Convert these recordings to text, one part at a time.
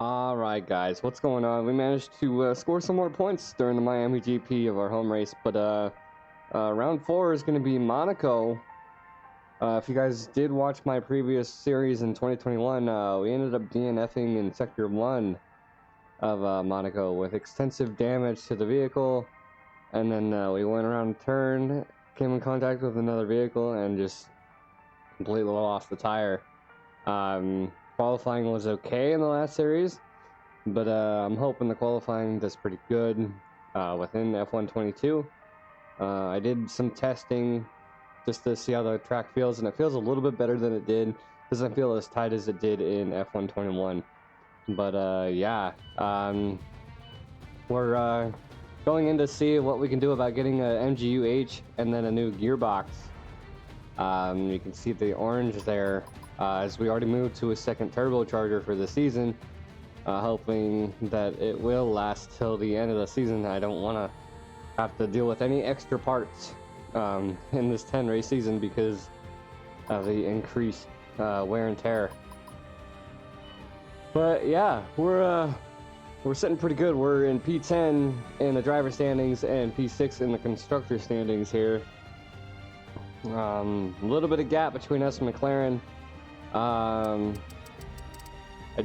Alright guys, what's going on? We managed to score some more points during the Miami GP of our home race, but round 4 is going to be Monaco. If you guys did watch my previous series in 2021, we ended up DNFing in Sector 1 of Monaco with extensive damage to the vehicle, and then we went around a turn, came in contact with another vehicle, and just completely lost the tire. Qualifying was okay in the last series, but I'm hoping the qualifying does pretty good within F122. I did some testing just to see how the track feels, and it feels a little bit better than it did. Doesn't feel as tight as it did in F121. But yeah, we're going in to see what we can do about getting a MGU-H and then a new gearbox. You can see the orange there. As we already moved to a second turbocharger for the season, hoping that it will last till the end of the season. I don't want to have to deal with any extra parts in this 10 race season because of the increased wear and tear. But yeah, we're sitting pretty good. We're in P10 in the driver standings and P6 in the constructor standings here. A little bit of gap between us and McLaren. I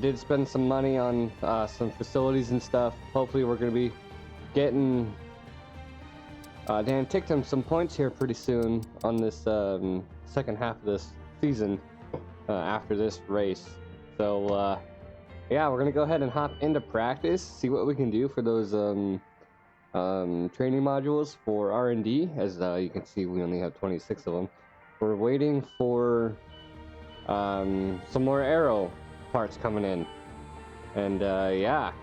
did spend some money on some facilities and stuff. Hopefully we're going to be getting Dan Tictum some points here pretty soon on this second half of this season after this race. So yeah, we're going to go ahead and hop into practice, see what we can do for those training modules for R&D. As you can see, we only have 26 of them. We're waiting for some more aero parts coming in, and yeah,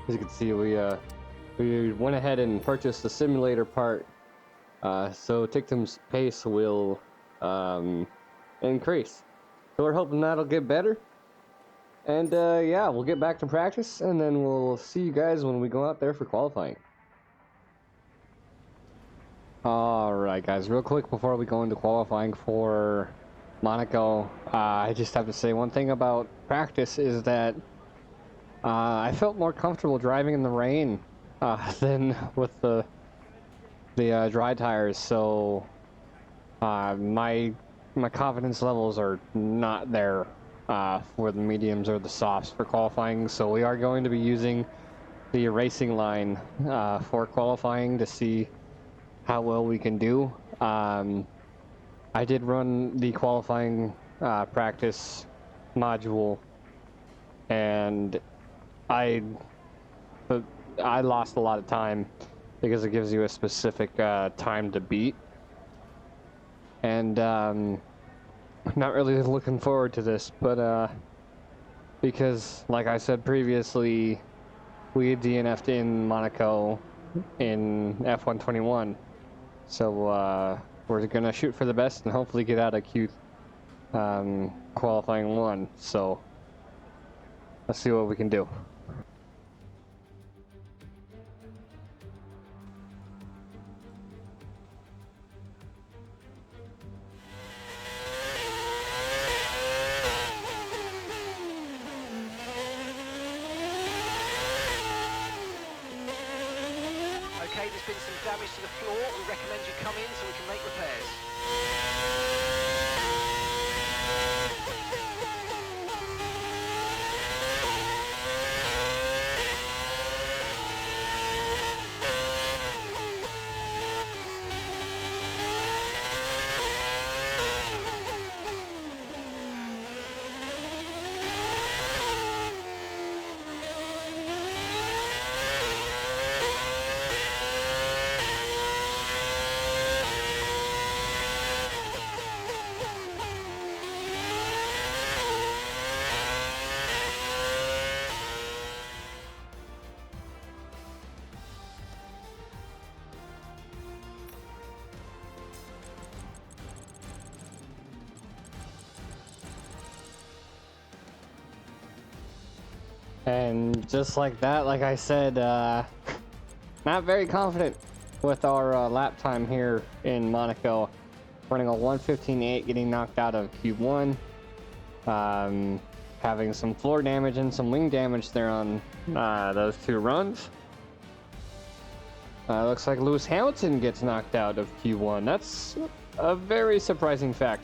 as you can see, we went ahead and purchased the simulator part, so Tictum's pace will increase. So we're hoping that'll get better, and yeah, we'll get back to practice, and then we'll see you guys when we go out there for qualifying. Alright guys, real quick before we go into qualifying for Monaco, I just have to say one thing about practice is that I felt more comfortable driving in the rain than with the dry tires, so my confidence levels are not there for the mediums or the softs for qualifying, so we are going to be using the racing line for qualifying to see how well we can do. I did run the qualifying practice module, and I lost a lot of time because it gives you a specific time to beat, and not really looking forward to this, but because like I said previously, we DNF'd in Monaco in F121, so we're gonna shoot for the best and hopefully get out of Q qualifying 1. So let's see what we can do. Okay, there's been some damage to the floor. We recommend you come in so we can make repairs. And just like that, like I said, not very confident with our lap time here in Monaco. Running a 1:15.8, getting knocked out of Q1. having some floor damage and some wing damage there on those two runs. Looks like Lewis Hamilton gets knocked out of Q1. That's a very surprising fact.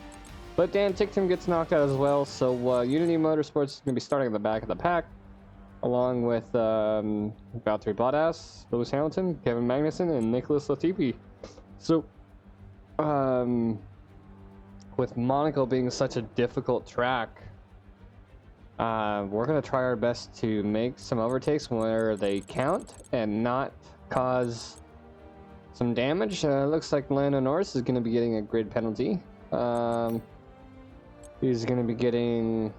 But Dan Ticktum gets knocked out as well, so Unity Motorsports is going to be starting at the back of the pack, along with Valtteri Bottas, Lewis Hamilton, Kevin Magnussen, and Nicholas Latifi. So, with Monaco being such a difficult track, we're going to try our best to make some overtakes where they count and not cause some damage. Looks like Lando Norris is going to be getting a grid penalty. He's going to be getting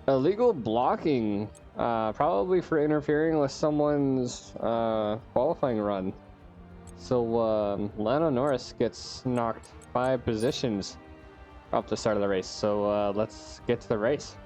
illegal blocking, probably for interfering with someone's qualifying run. So Lando Norris gets knocked 5 positions off the start of the race. So let's get to the race.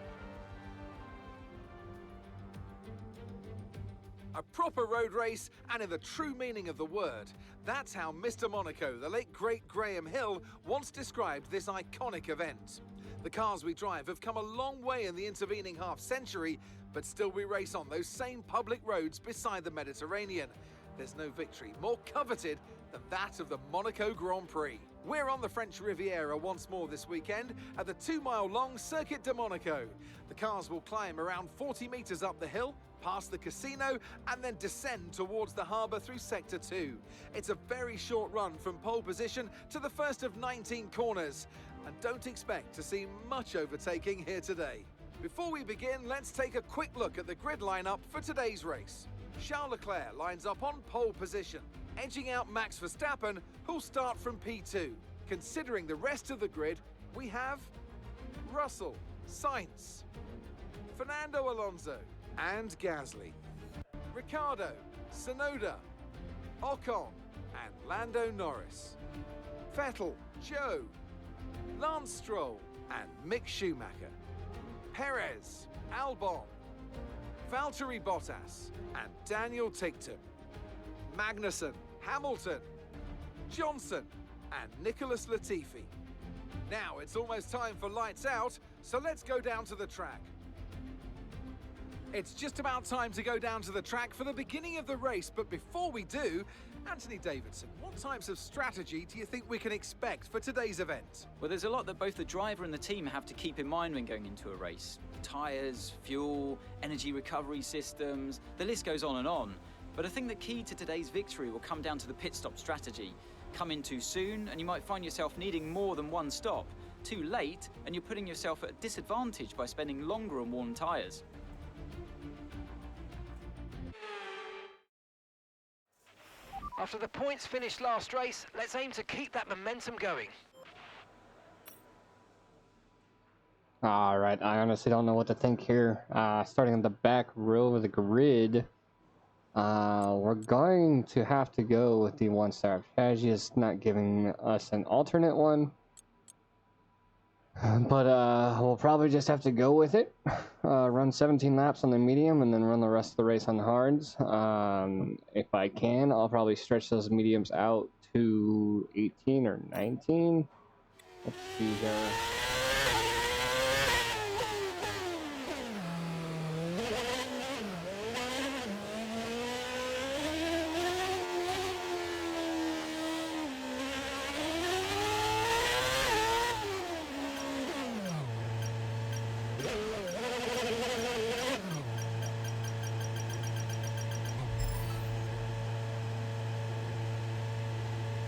A proper road race, and in the true meaning of the word. That's how Mr. Monaco, the late great Graham Hill, once described this iconic event. The cars we drive have come a long way in the intervening half-century, but still we race on those same public roads beside the Mediterranean. There's no victory more coveted than that of the Monaco Grand Prix. We're on the French Riviera once more this weekend at the 2-mile-long Circuit de Monaco. The cars will climb around 40 meters up the hill, past the casino, and then descend towards the harbour through Sector 2. It's a very short run from pole position to the first of 19 corners, and don't expect to see much overtaking here today. Before we begin, let's take a quick look at the grid lineup for today's race. Charles Leclerc lines up on pole position, edging out Max Verstappen, who'll start from P2. Considering the rest of the grid, we have Russell, Sainz, Fernando Alonso, and Gasly, Ricciardo, Tsunoda, Ocon, and Lando Norris, Vettel, Joe, Lance Stroll, and Mick Schumacher, Perez, Albon, Valtteri Bottas, and Daniel Ticktum, Magnussen, Hamilton, Johnson, and Nicholas Latifi. Now it's almost time for lights out, so let's go down to the track. It's just about time to go down to the track for the beginning of the race, but before we do, Anthony Davidson, what types of strategy do you think we can expect for today's event? Well, there's a lot that both the driver and the team have to keep in mind when going into a race. Tyres, fuel, energy recovery systems, the list goes on and on. But I think the key to today's victory will come down to the pit stop strategy. Come in too soon and you might find yourself needing more than one stop. Too late and you're putting yourself at a disadvantage by spending longer on worn tyres. After the points finished last race, let's aim to keep that momentum going. Alright, I honestly don't know what to think here. Starting on the back row of the grid, we're going to have to go with the one-star strategy. It's not giving us an alternate one. But we'll probably just have to go with it. Run 17 laps on the medium and then run the rest of the race on the hards. If I can, I'll probably stretch those mediums out to 18 or 19. Let's see here.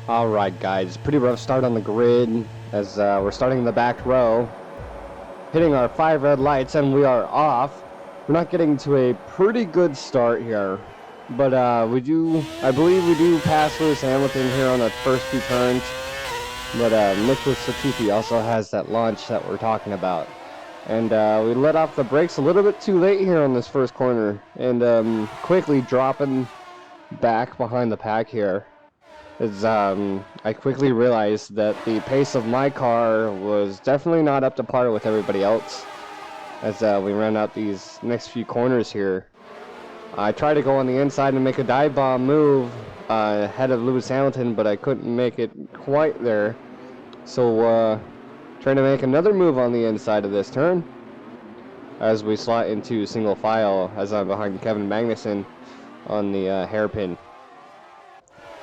Alright guys, pretty rough start on the grid as we're starting in the back row, hitting our 5 red lights and we are off. We're not getting to a pretty good start here, but I believe we do pass Lewis Hamilton here on the first 2 turns, but Nicholas Latifi also has that launch that we're talking about. And we let off the brakes a little bit too late here on this first corner and quickly dropping back behind the pack here. As I quickly realized that the pace of my car was definitely not up to par with everybody else as we ran out these next few corners here. I tried to go on the inside and make a dive bomb move ahead of Lewis Hamilton, but I couldn't make it quite there. So trying to make another move on the inside of this turn. as we slot into single file as I'm behind Kevin Magnussen on the hairpin.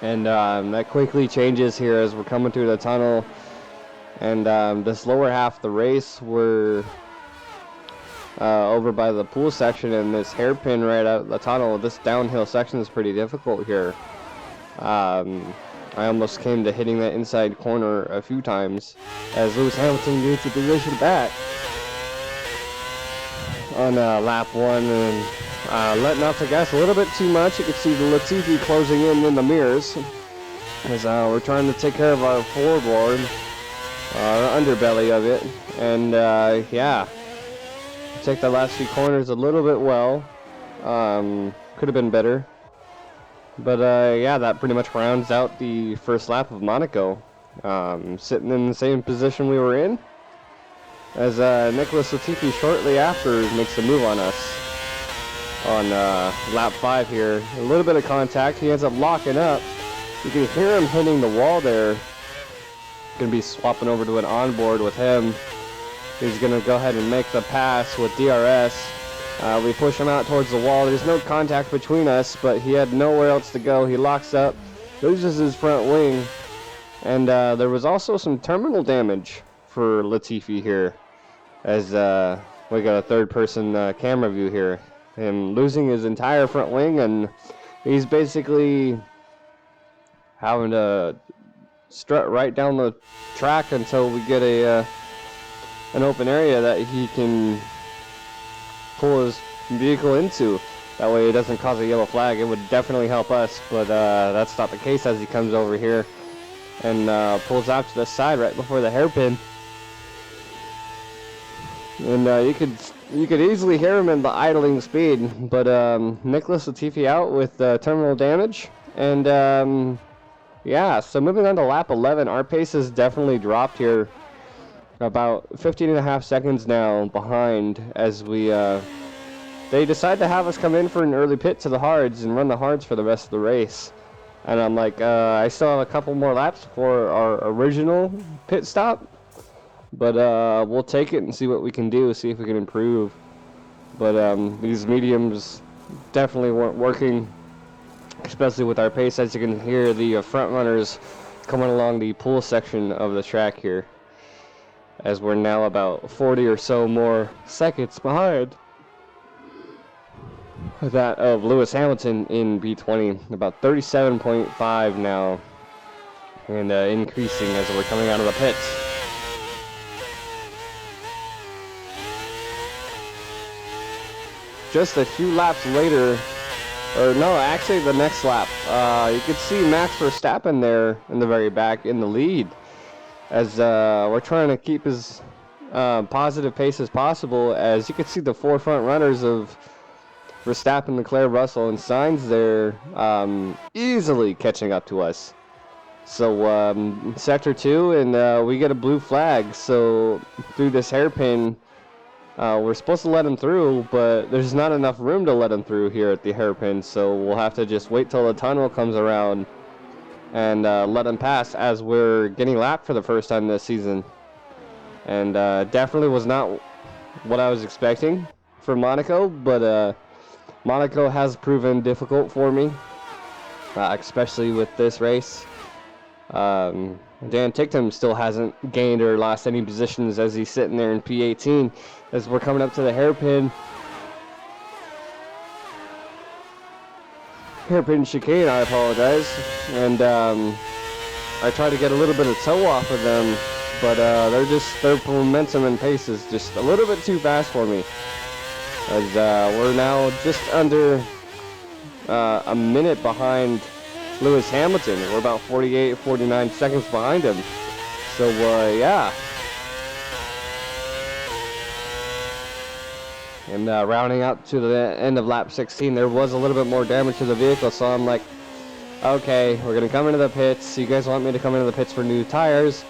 And that quickly changes here as we're coming through the tunnel. And this lower half of the race, we're over by the pool section, and this hairpin right out the tunnel. This downhill section is pretty difficult here. I almost came to hitting that inside corner a few times as Lewis Hamilton gets a position back on lap 1 and letting off the gas a little bit too much. You can see the Latifi closing in the mirrors as we're trying to take care of our floorboard, our underbelly of it, and yeah, take the last few corners a little bit well. Could have been better. But yeah, that pretty much rounds out the first lap of Monaco. Sitting in the same position we were in, as Nicholas Latifi shortly after makes a move on us on lap 5 here. A little bit of contact, he ends up locking up. You can hear him hitting the wall there. Gonna be swapping over to an onboard with him. He's gonna go ahead and make the pass with DRS. We push him out towards the wall. There's no contact between us, but he had nowhere else to go. He locks up, loses his front wing, and there was also some terminal damage for Latifi here, as we got a third-person camera view here. Him losing his entire front wing, and he's basically having to strut right down the track until we get an open area that he can pull his vehicle into. That way it doesn't cause a yellow flag. It would definitely help us, but that's not the case as he comes over here and pulls out to the side right before the hairpin. And you could easily hear him in the idling speed, but Nicholas Latifi out with terminal damage. And yeah, so moving on to lap 11, our pace has definitely dropped here. About 15.5 seconds now behind, as we they decide to have us come in for an early pit to the hards and run the hards for the rest of the race. And I'm like, I still have a couple more laps for our original pit stop, but we'll take it and see what we can do, see if we can improve. But these mediums definitely weren't working, especially with our pace. As you can hear, the front runners coming along the pool section of the track here, as we're now about 40 or so more seconds behind that of Lewis Hamilton in B20. About 37.5 now, and increasing as we're coming out of the pits. Just a few laps later, or no, actually the next lap, you could see Max Verstappen there in the very back in the lead, as we're trying to keep as positive pace as possible. As you can see, the four front runners of Verstappen, Leclerc, Russell, and Sainz there easily catching up to us. So sector 2, and we get a blue flag. So through this hairpin, we're supposed to let him through, but there's not enough room to let him through here at the hairpin. So we'll have to just wait till the tunnel comes around and let him pass, as we're getting lapped for the first time this season. And definitely was not what I was expecting for Monaco, but Monaco has proven difficult for me, especially with this race. Dan Ticktum still hasn't gained or lost any positions, as he's sitting there in P18 as we're coming up to the hairpin. Hairpin chicane, I apologize. And I try to get a little bit of toe off of them, but their momentum and pace is just a little bit too fast for me. As we're now just under a minute behind Lewis Hamilton. We're about 48, 49 seconds behind him. So yeah. And rounding out to the end of lap 16, there was a little bit more damage to the vehicle, so I'm like, okay, we're going to come into the pits. You guys want me to come into the pits for new tires,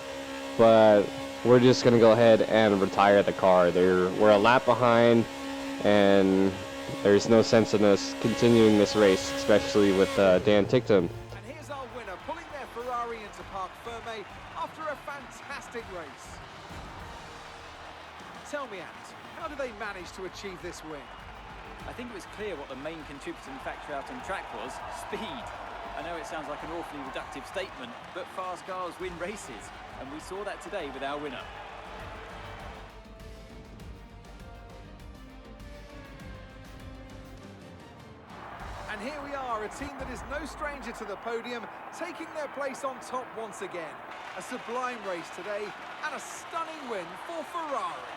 but we're just going to go ahead and retire the car. We're a lap behind, and there's no sense in us continuing this race, especially with Dan Ticktum. And here's our winner, pulling their Ferrari into Parc Ferme after a fantastic race. Tell me, Ant, how do they manage managed to achieve this win? I think it was clear what the main contributing factor out on track was: speed. I know it sounds like an awfully reductive statement, but fast cars win races, and we saw that today with our winner. And here we are, a team that is no stranger to the podium, taking their place on top once again. A sublime race today, and a stunning win for Ferrari.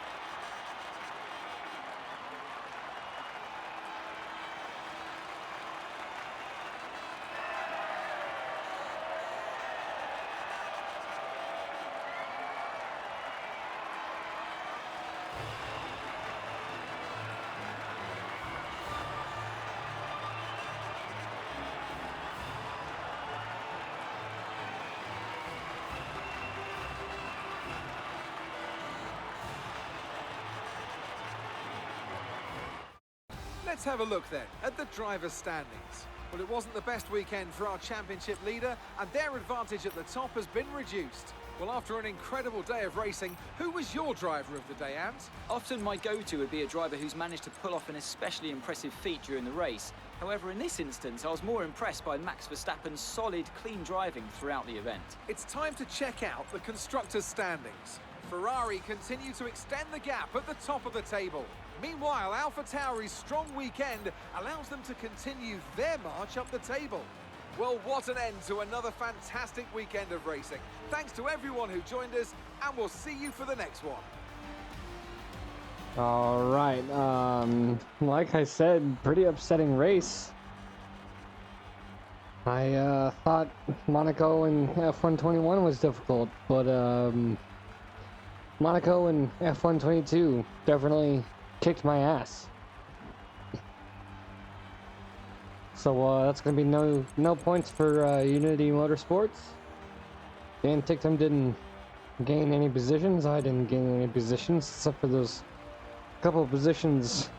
Let's have a look then at the driver's standings. Well, it wasn't the best weekend for our championship leader, and their advantage at the top has been reduced. Well, after an incredible day of racing, who was your driver of the day, Ant? Often my go-to would be a driver who's managed to pull off an especially impressive feat during the race. However, in this instance, I was more impressed by Max Verstappen's solid, clean driving throughout the event. It's time to check out the constructors' standings. Ferrari continue to extend the gap at the top of the table. Meanwhile, AlphaTauri's strong weekend allows them to continue their march up the table. Well, what an end to another fantastic weekend of racing. Thanks to everyone who joined us, and we'll see you for the next one. All right. Like I said, pretty upsetting race. I thought Monaco and F121 was difficult, but Monaco and F122 definitely kicked my ass. So that's gonna be no points for Unity Motorsports. Dan Tictum didn't gain any positions. I didn't gain any positions except for those couple of positions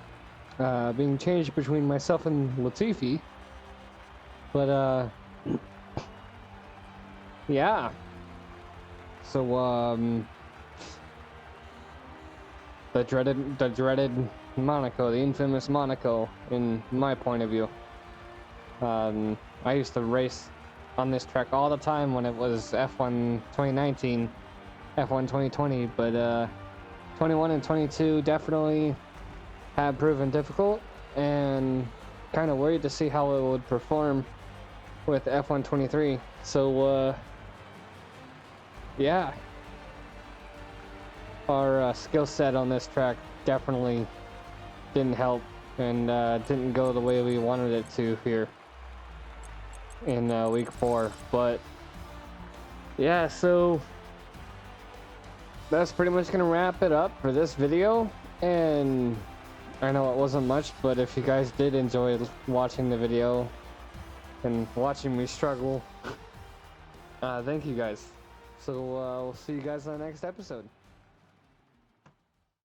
being changed between myself and Latifi. But yeah. So the dreaded Monaco, the infamous Monaco, in my point of view. I used to race on this track all the time when it was F1 2019, F1 2020, but 21 and 22 definitely have proven difficult, and kind of worried to see how it would perform with F1 23. So yeah. Our skill set on this track definitely didn't help, and didn't go the way we wanted it to here in week 4. But yeah, so that's pretty much gonna wrap it up for this video. And I know it wasn't much, but if you guys did enjoy watching the video and watching me struggle, thank you guys. So we'll see you guys on the next episode.